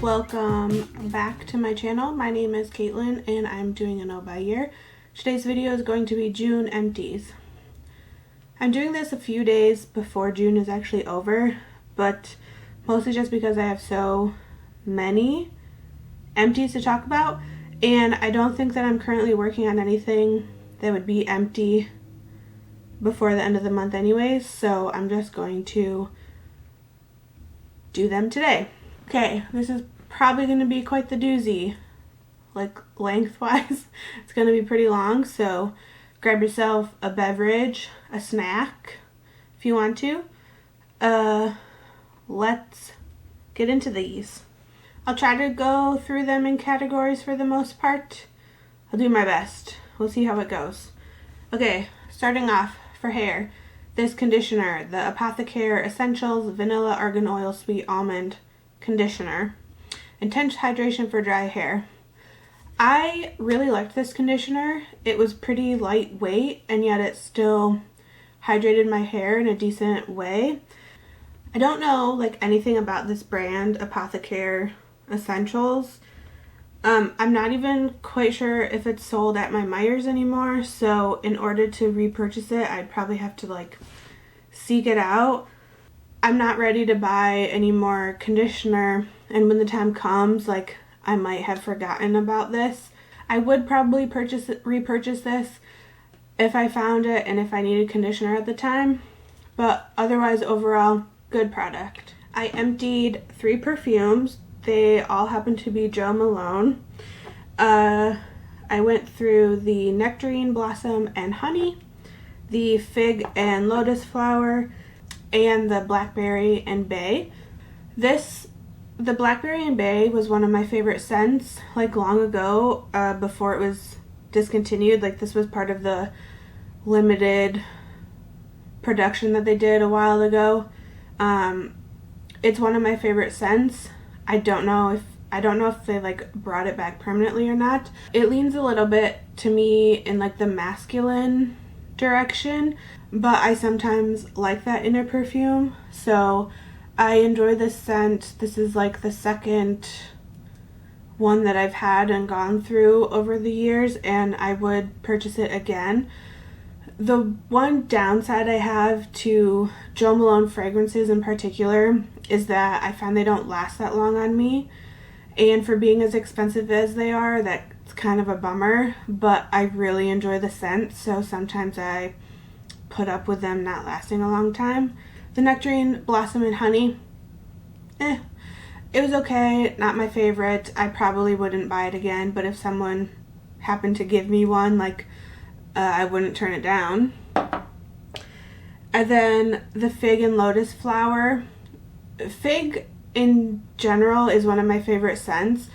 Welcome back to my channel. My name is Caitlin and I'm doing a no by year. Today's video is going to be June empties. I'm doing this a few days before June is actually over, but mostly just because I have so many empties to talk about, and I don't think that I'm currently working on anything that would be empty before the end of the month anyways, so I'm just going to do them today. Okay, this is probably going to be quite the doozy, like lengthwise. It's going to be pretty long, so grab yourself a beverage, a snack, if you want to. Let's get into these. I'll try to go through them in categories for the most part. I'll do my best. We'll see how it goes. Okay, starting off for hair, this conditioner, the Apothecare Essentials Vanilla Argan Oil Sweet Almond Conditioner. Intense hydration for dry hair. I really liked this conditioner. It was pretty lightweight and yet it still hydrated my hair in a decent way. I don't know like anything about this brand, Apothecare Essentials. I'm not even quite sure if it's sold at my Meijer's anymore, so in order to repurchase it, I'd probably have to like seek it out. I'm not ready to buy any more conditioner, and when the time comes, like, I might have forgotten about this. I would probably repurchase this if I found it and if I needed conditioner at the time, but otherwise, overall, good product. I emptied 3 perfumes. They all happen to be Jo Malone. I went through the Nectarine, Blossom, and Honey, the Fig and Lotus Flower, and the Blackberry and Bay. The Blackberry and Bay was one of my favorite scents, like long ago, before it was discontinued. Like this was part of the limited production that they did a while ago. It's one of my favorite scents. I don't know if they like brought it back permanently or not. It leans a little bit to me in like the masculine direction, but I sometimes like that in a perfume, so I enjoy this scent. This is like the second one that I've had and gone through over the years, and I would purchase it again. The one downside I have to Jo Malone fragrances in particular is that I find they don't last that long on me, and for being as expensive as they are, that's kind of a bummer, but I really enjoy the scent, so sometimes I put up with them not lasting a long time. The Nectarine, Blossom, and Honey, it was okay, not my favorite. I probably wouldn't buy it again, but if someone happened to give me one, like, I wouldn't turn it down. And then the Fig and Lotus Flower. Fig in general is one of my favorite scents,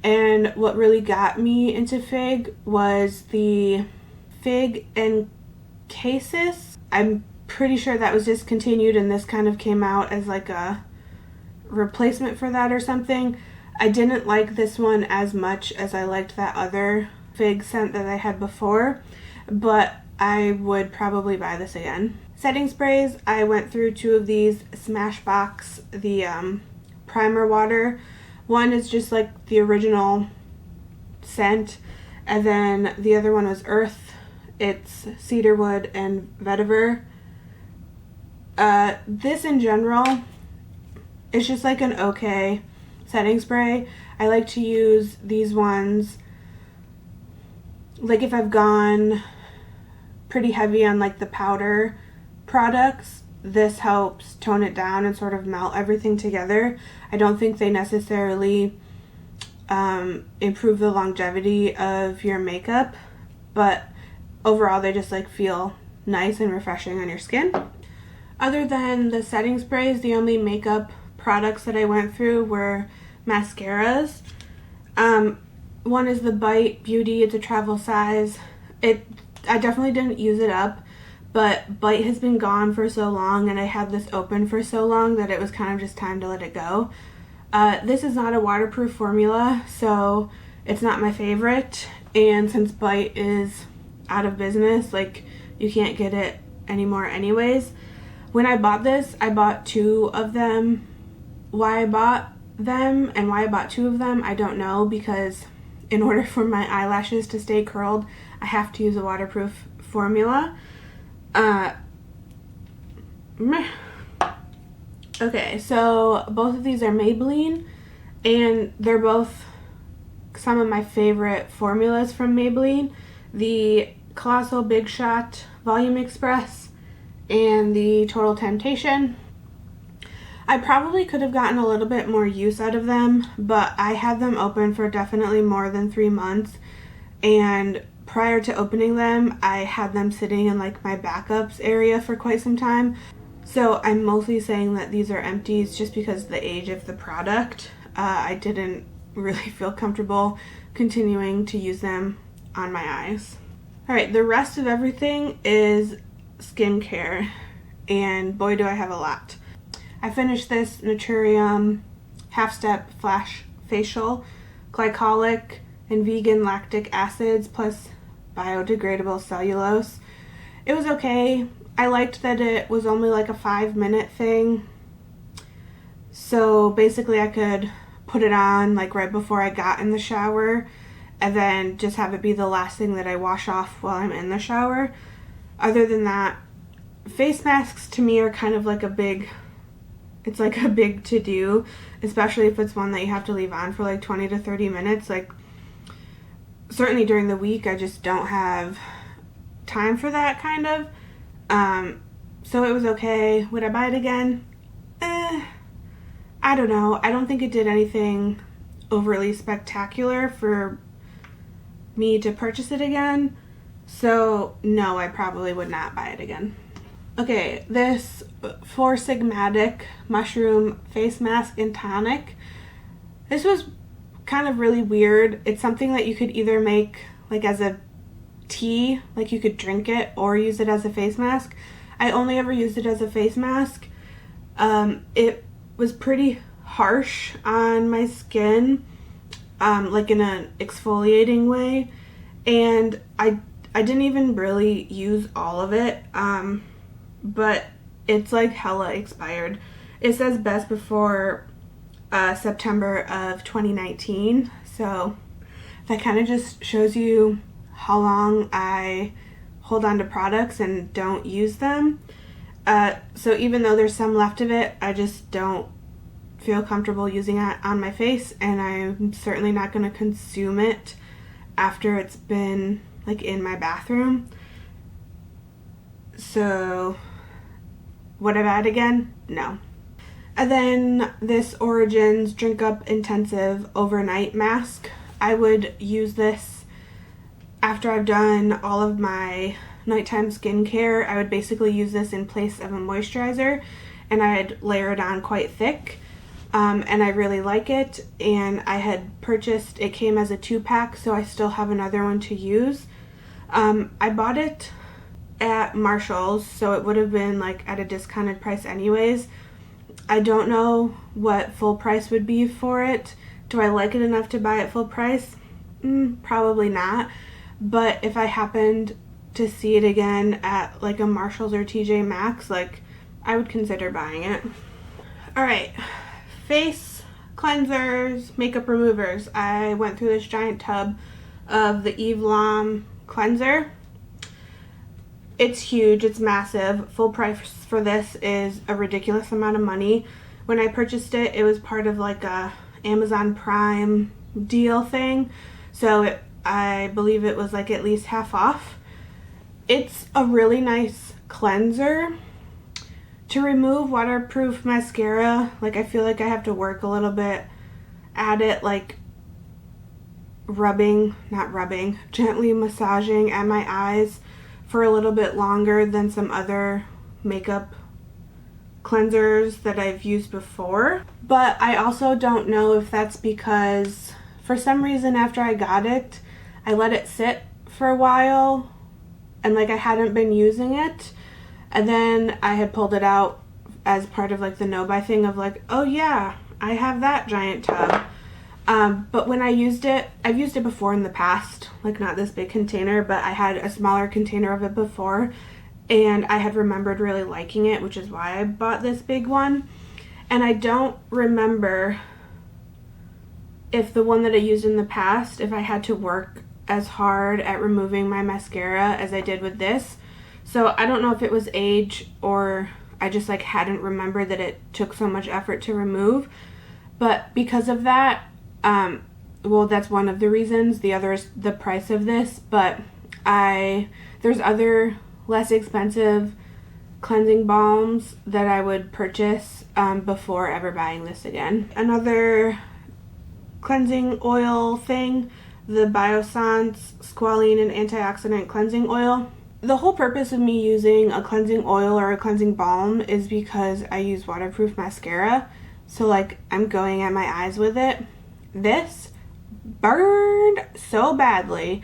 and what really got me into Fig was the Fig and Cassis. I'm pretty sure that was discontinued and this kind of came out as like a replacement for that or something. I didn't like this one as much as I liked that other Fig scent that I had before, but I would probably buy this again. Setting sprays, I went through 2 of these, Smashbox, the primer water. One is just like the original scent, and then the other one was Earth. It's cedarwood and vetiver. This in general is just like an okay setting spray. I like to use these ones like if I've gone pretty heavy on like the powder products. This helps tone it down and sort of melt everything together. I don't think they necessarily improve the longevity of your makeup, but overall they just like feel nice and refreshing on your skin. Other than the setting sprays, the only makeup products that I went through were mascaras. One is the Bite Beauty. It's a travel size. I definitely didn't use it up, but Bite has been gone for so long and I had this open for so long that it was kind of just time to let it go. This is not a waterproof formula, so it's not my favorite, and since Bite is out of business, like you can't get it anymore anyways. When I bought this, I bought 2 of them. Why I bought them and why I bought 2 of them, I don't know, because in order for my eyelashes to stay curled, I have to use a waterproof formula. Okay, so both of these are Maybelline, and they're both some of my favorite formulas from Maybelline. The Colossal Big Shot Volume Express and the Total Temptation. I probably could have gotten a little bit more use out of them, but I had them open for definitely more than 3 months, and prior to opening them, I had them sitting in like my backups area for quite some time. So I'm mostly saying that these are empties just because of the age of the product. I didn't really feel comfortable continuing to use them on my eyes. Alright, the rest of everything is skincare, and boy do I have a lot. I finished this Nuturium Half Step Flash Facial, glycolic and vegan lactic acids plus biodegradable cellulose. It was okay. I liked that it was only like a 5-minute thing. So basically I could put it on like right before I got in the shower and then just have it be the last thing that I wash off while I'm in the shower. Other than that, face masks to me are kind of like a big to-do, especially if it's one that you have to leave on for like 20 to 30 minutes. Like, certainly during the week, I just don't have time for that kind of. So it was okay. Would I buy it again? I don't know. I don't think it did anything overly spectacular for me to purchase it again. So no, I probably would not buy it again. Okay, this sigmatic mushroom face mask and tonic. This was kind of really weird. It's something that you could either make like as a tea, like you could drink it, or use it as a face mask. I only ever used it as a face mask. It was pretty harsh on my skin, like in an exfoliating way, and I didn't even really use all of it. But it's like hella expired. It says best before September of 2019, so that kind of just shows you how long I hold on to products and don't use them. So even though there's some left of it, I just don't feel comfortable using it on my face, and I'm certainly not going to consume it after it's been like in my bathroom. So would I buy it again? No. And then this Origins Drink Up Intensive Overnight Mask. I would use this after I've done all of my nighttime skincare. I would basically use this in place of a moisturizer, and I'd layer it on quite thick. And I really like it, and I had purchased, it came as a 2-pack, so I still have another one to use. I bought it at Marshall's, so it would have been like at a discounted price anyways. I don't know what full price would be for it. Do I like it enough to buy it full price? Probably not. But if I happened to see it again at like a Marshall's or TJ Maxx, like I would consider buying it. Alright, face cleansers, makeup removers. I went through this giant tub of the Eve Lom cleanser. It's huge, it's massive. Full price for this is a ridiculous amount of money. When I purchased it, it was part of like a Amazon Prime deal thing, so I believe it was like at least half off. It's a really nice cleanser. To remove waterproof mascara, like I feel like I have to work a little bit at it, like gently massaging at my eyes for a little bit longer than some other makeup cleansers that I've used before. But I also don't know if that's because for some reason after I got it, I let it sit for a while and like I hadn't been using it, and then I had pulled it out as part of like the no-buy thing of like, oh yeah, I have that giant tub. But when I used it, I've used it before in the past, like not this big container, but I had a smaller container of it before, and I had remembered really liking it, which is why I bought this big one. And I don't remember if the one that I used in the past, if I had to work as hard at removing my mascara as I did with this. So I don't know if it was age or I just like hadn't remembered that it took so much effort to remove. But because of that, well, that's one of the reasons. The other is the price of this, but there's other less expensive cleansing balms that I would purchase before ever buying this again. Another cleansing oil thing, the biossance squalene and antioxidant cleansing oil. The whole purpose of me using a cleansing oil or a cleansing balm is because I use waterproof mascara, so like I'm going at my eyes with it. This burned so badly.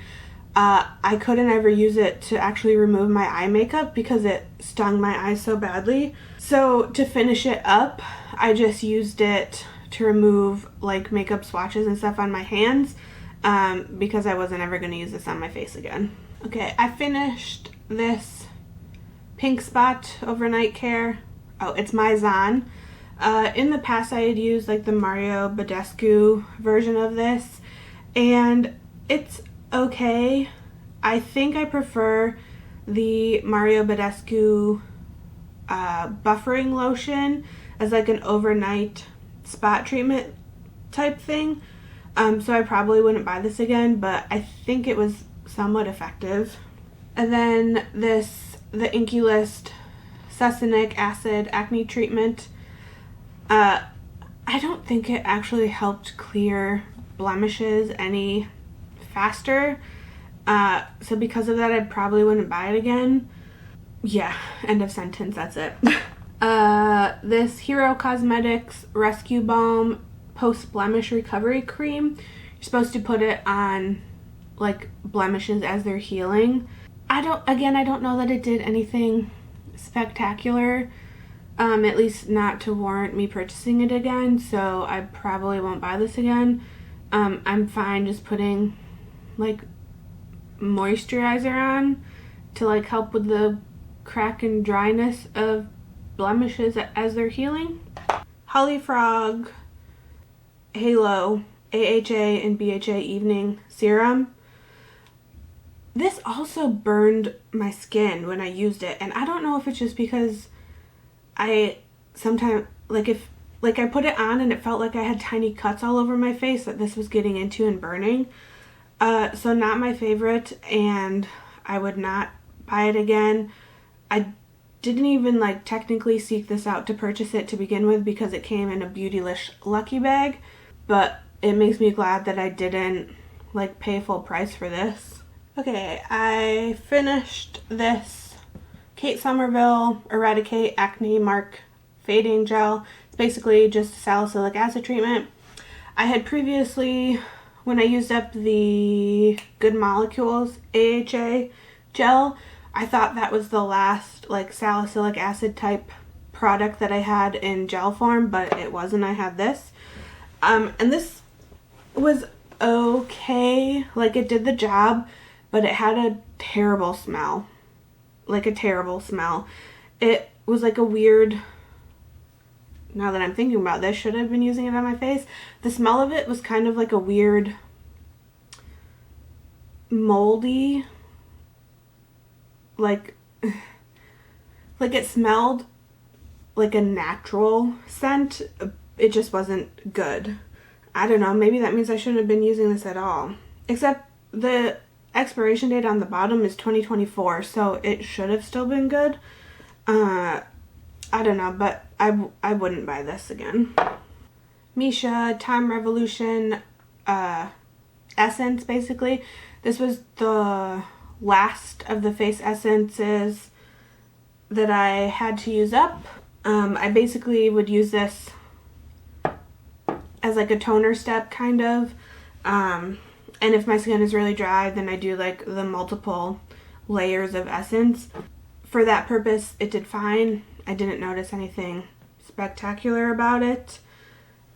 I couldn't ever use it to actually remove my eye makeup because it stung my eyes so badly. So to finish it up, I just used it to remove like makeup swatches and stuff on my hands because I wasn't ever going to use this on my face again. Okay, I finished this Pink Spot Overnight Care. Oh, it's Mizon. In the past, I had used like the Mario Badescu version of this, and it's okay. I think I prefer the Mario Badescu buffering lotion as like an overnight spot treatment type thing. So I probably wouldn't buy this again, but I think it was somewhat effective. And then the Inky List succinic acid acne treatment. I don't think it actually helped clear blemishes any faster. So because of that, I probably wouldn't buy it again. Yeah, end of sentence, that's it. This Hero Cosmetics Rescue Balm Post Blemish Recovery Cream. You're supposed to put it on like blemishes as they're healing. I don't know that it did anything spectacular, at least not to warrant me purchasing it again, so I probably won't buy this again. I'm fine just putting like moisturizer on to like help with the crack and dryness of blemishes as they're healing. Holifrog Halo AHA and BHA Evening Serum. This also burned my skin when I used it, and I don't know if it's just because I sometimes if I put it on and it felt like I had tiny cuts all over my face that this was getting into and burning. So not my favorite, and I would not buy it again. I didn't even like technically seek this out to purchase it to begin with because it came in a Beautylish Lucky Bag, but it makes me glad that I didn't like pay full price for this. Okay, I finished this Kate Somerville Eradicate Acne Mark Fading Gel. It's basically just a salicylic acid treatment. I had previously, when I used up the Good Molecules AHA gel, I thought that was the last like salicylic acid type product that I had in gel form, but it wasn't. I had this. And this was okay. Like it did the job, but it had a terrible smell. Like a terrible smell. It was like a weird, now that I'm thinking about this, should I have been using it on my face? The smell of it was kind of like a weird moldy, like it smelled like a natural scent. It just wasn't good. I don't know, maybe that means I shouldn't have been using this at all. Except the expiration date on the bottom is 2024, so it should have still been good. I don't know, but I wouldn't buy this again. Misha Time Revolution essence, basically. This was the last of the face essences that I had to use up. I basically would use this as like a toner step kind of. And if my skin is really dry, then I do like the multiple layers of essence. For that purpose, it did fine. I didn't notice anything spectacular about it.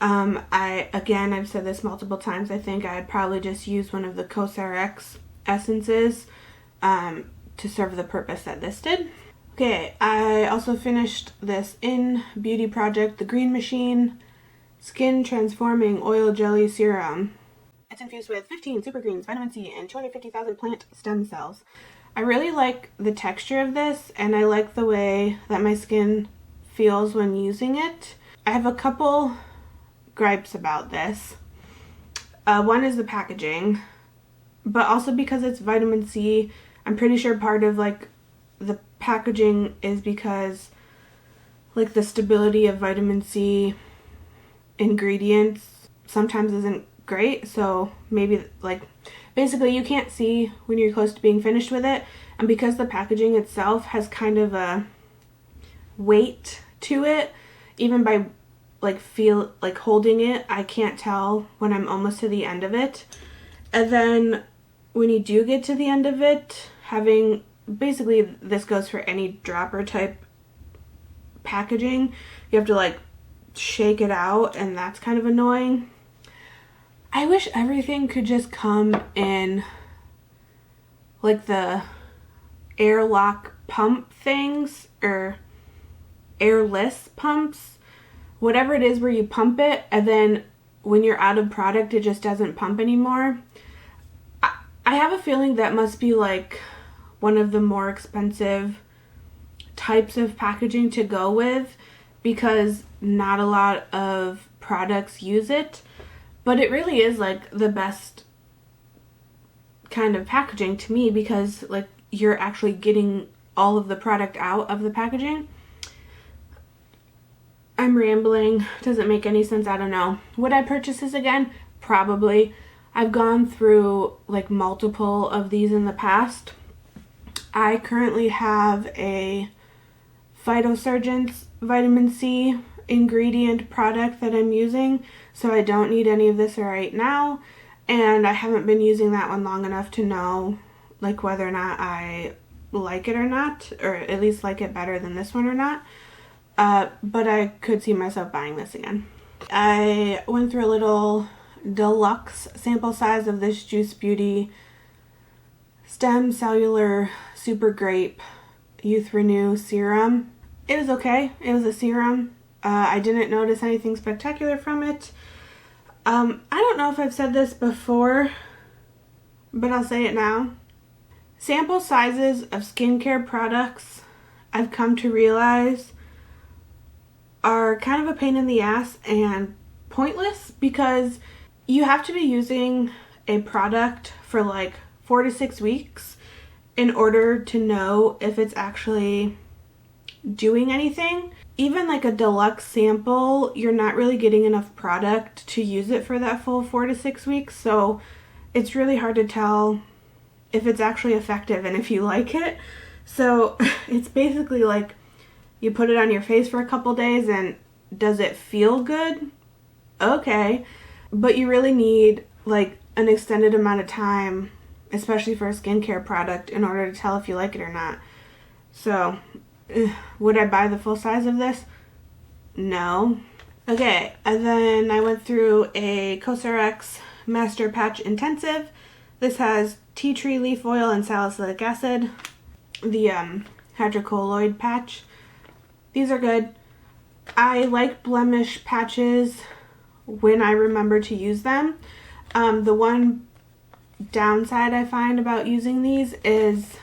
I've said this multiple times, I think I'd probably just use one of the CosRX essences to serve the purpose that this did. Okay, I also finished this innbeauty project, the Green Machine Skin Transforming Oil Jelly Serum. It's infused with 15 super greens, vitamin C, and 250,000 plant stem cells. I really like the texture of this, and I like the way that my skin feels when using it. I have a couple gripes about this. One is the packaging, but also because it's vitamin C, I'm pretty sure part of like the packaging is because like the stability of vitamin C ingredients sometimes isn't great, so maybe like basically you can't see when you're close to being finished with it, and because the packaging itself has kind of a weight to it, even by like feel like holding it, I can't tell when I'm almost to the end of it. And then when you do get to the end of it, having basically, this goes for any dropper type packaging, you have to like shake it out, and that's kind of annoying. I wish everything could just come in like the airlock pump things, or airless pumps, whatever it is where you pump it and then when you're out of product it just doesn't pump anymore. I have a feeling that must be like one of the more expensive types of packaging to go with, because not a lot of products use it, but it really is like the best kind of packaging to me, because like you're actually getting all of the product out of the packaging. I'm rambling, doesn't make any sense, I don't know. Would I purchase this again? Probably. I've gone through like multiple of these in the past. I currently have a Phytosurgence vitamin C ingredient product that I'm using, so I don't need any of this right now, and I haven't been using that one long enough to know like whether or not I like it or not, or at least like it better than this one or not. But I could see myself buying this again. I went through a little deluxe sample size of this Juice Beauty Stem Cellular Super Grape Youth Renew Serum. It was okay. It was a serum. I didn't notice anything spectacular from it. I don't know if I've said this before, but I'll say it now. Sample sizes of skincare products, I've come to realize, are kind of a pain in the ass and pointless, because you have to be using a product for like 4 to 6 weeks in order to know if it's actually doing anything. Even like a deluxe sample, you're not really getting enough product to use it for that full 4 to 6 weeks, so it's really hard to tell if it's actually effective and if you like it. So it's basically like you put it on your face for a couple days, and does it feel good? Okay. But you really need like an extended amount of time, especially for a skincare product, in order to tell if you like it or not. So, would I buy the full size of this? No. Okay, and then I went through a CosRX Master Patch Intensive. This has tea tree leaf oil and salicylic acid. The hydrocolloid patch. These are good. I like blemish patches when I remember to use them. The one downside I find about using these is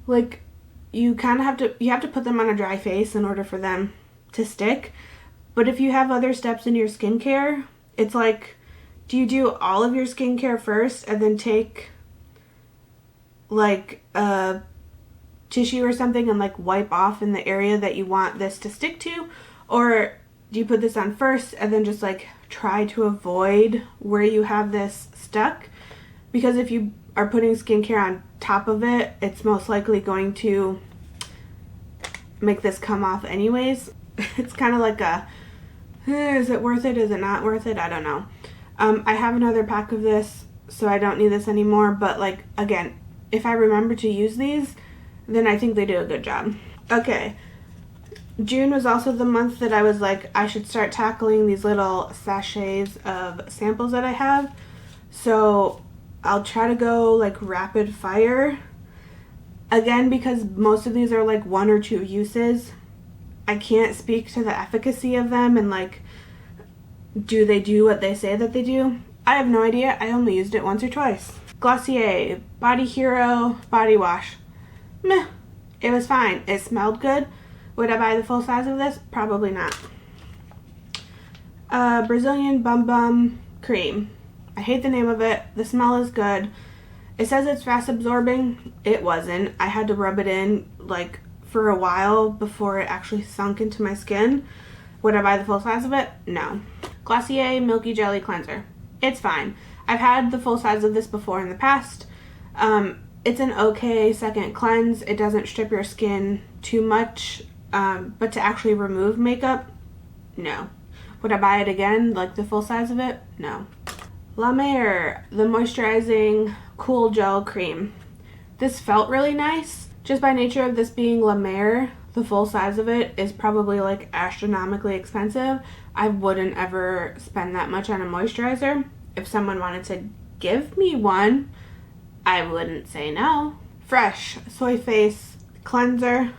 like you kind of have to put them on a dry face in order for them to stick. But if you have other steps in your skincare, it's like, do you do all of your skincare first and then take like a tissue or something and like wipe off in the area that you want this to stick to? Or do you put this on first and then just like try to avoid where you have this stuck? Because if you are putting skincare on top of it, it's most likely going to make this come off anyways. It's kind of like a, is it worth it? Is it not worth it? I don't know. I have another pack of this, so I don't need this anymore. But like, again, if I remember to use these, then I think they do a good job. Okay. June was also the month that I was like, I should start tackling these little sachets of samples that I have. So I'll try to go like rapid fire. Again, because most of these are like 1 or 2 uses, I can't speak to the efficacy of them and like do they do what they say that they do? I have no idea. I only used it once or twice. Glossier Body Hero Body Wash. Meh. It was fine. It smelled good. Would I buy the full size of this? Probably not. Brazilian Bum Bum Cream. I hate the name of it. The smell is good. It says it's fast absorbing. It wasn't. I had to rub it in like for a while before it actually sunk into my skin. Would I buy the full size of it? No. Glossier Milky Jelly Cleanser. It's fine. I've had the full size of this before in the past. It's an okay second cleanse. It doesn't strip your skin too much, but to actually remove makeup, no. Would I buy it again, like the full size of it? No. La Mer, the Moisturizing Cool Gel Cream. This felt really nice. Just by nature of this being La Mer, the full size of it is probably like astronomically expensive. I wouldn't ever spend that much on a moisturizer. If someone wanted to give me one, I wouldn't say no. Fresh Soy Face Cleanser.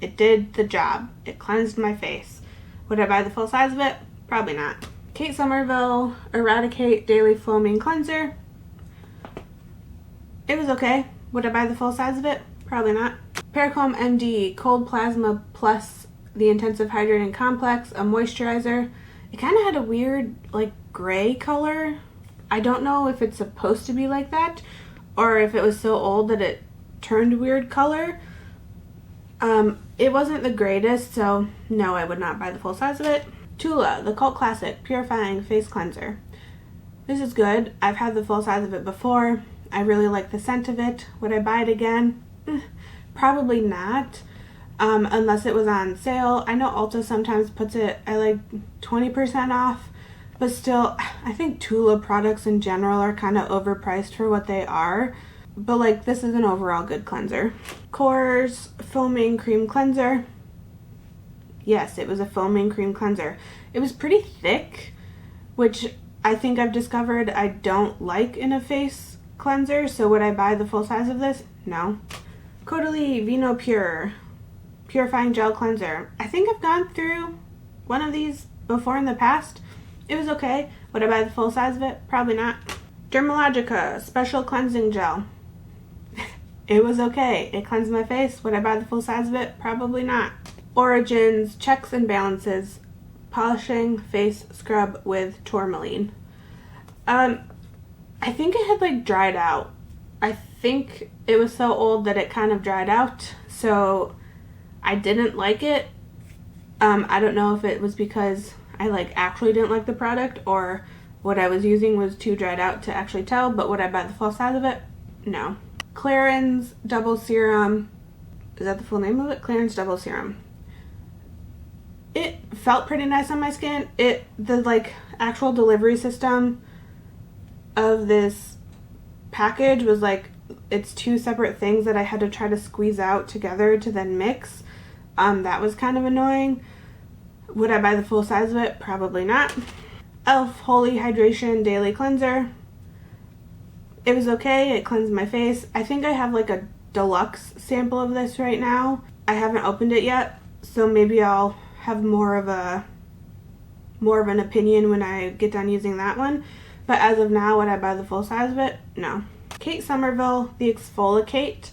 It did the job. It cleansed my face. Would I buy the full size of it? Probably not. Kate Somerville Eradicate Daily Foaming Cleanser. It was okay. Would I buy the full size of it? Probably not. Perricone MD Cold Plasma Plus the Intensive Hydrating Complex, a moisturizer. It kind of had a weird like gray color. I don't know if it's supposed to be like that or if it was so old that it turned weird color. It wasn't the greatest, so no, I would not buy the full size of it. Tula, the cult classic Purifying Face Cleanser. This is good. I've had the full size of it before. I really like the scent of it. Would I buy it again? Probably not, unless it was on sale. I know Ulta sometimes puts it at like 20% off, but still, I think Tula products in general are kind of overpriced for what they are. But like, this is an overall good cleanser. Korres Foaming Cream Cleanser. Yes, it was a foaming cream cleanser. It was pretty thick, which I think I've discovered I don't like in a face cleanser. So would I buy the full size of this? No. Cauldile Vino Pure Purifying Gel Cleanser. I think I've gone through one of these before in the past. It was okay. Would I buy the full size of it? Probably not. Dermalogica Special Cleansing Gel. It was okay. It cleansed my face. Would I buy the full size of it? Probably not. Origins Checks and Balances Polishing Face Scrub with Tourmaline. I think it had like dried out. I think it was so old that it kind of dried out, so I didn't like it. I don't know if it was because I like actually didn't like the product or what I was using was too dried out to actually tell, but would I buy the full size of it? No. Clarins Double Serum. Is that the full name of it? Clarins Double Serum. It felt pretty nice on my skin. The like actual delivery system of this package was like, it's two separate things that I had to try to squeeze out together to then mix. That was kind of annoying. Would I buy the full size of it? Probably not. Elf Holy Hydration Daily Cleanser. It was okay. It cleansed my face. I think I have like a deluxe sample of this right now. I haven't opened it yet, so maybe I'll have more of an opinion when I get done using that one. But as of now, would I buy the full size of it? No. Kate Somerville, the Exfoliate.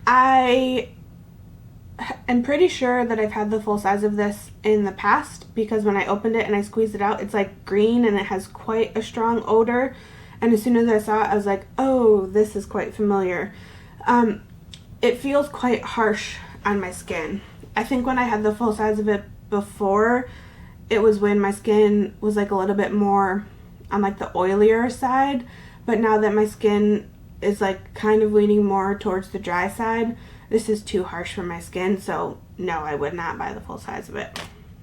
I am pretty sure that I've had the full size of this in the past because when I opened it and I squeezed it out, it's like green and it has quite a strong odor. And as soon as I saw it, I was like, oh, this is quite familiar. It feels quite harsh on my skin. I think when I had the full size of it before, it was when my skin was like a little bit more on like the oilier side. But now that my skin is like kind of leaning more towards the dry side, this is too harsh for my skin. So no, I would not buy the full size of it.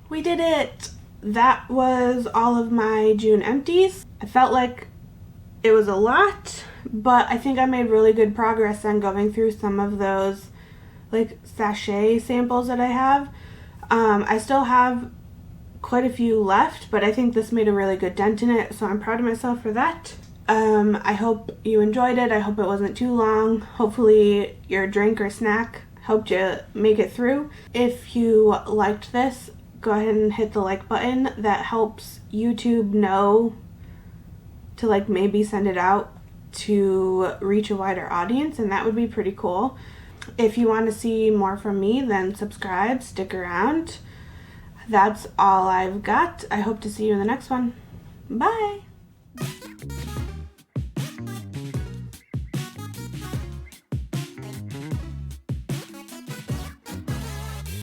We did it! That was all of my June empties. I felt like it was a lot, but I think I made really good progress on going through some of those like sachet samples that I have. I still have quite a few left, but I think this made a really good dent in it, so I'm proud of myself for that. I hope you enjoyed it. I hope it wasn't too long. Hopefully your drink or snack helped you make it through. If you liked this, go ahead and hit the like button. That helps YouTube know to like maybe send it out to reach a wider audience, and that would be pretty cool. If you want to see more from me, then subscribe, stick around. That's all I've got. I hope to see you in the next one. Bye!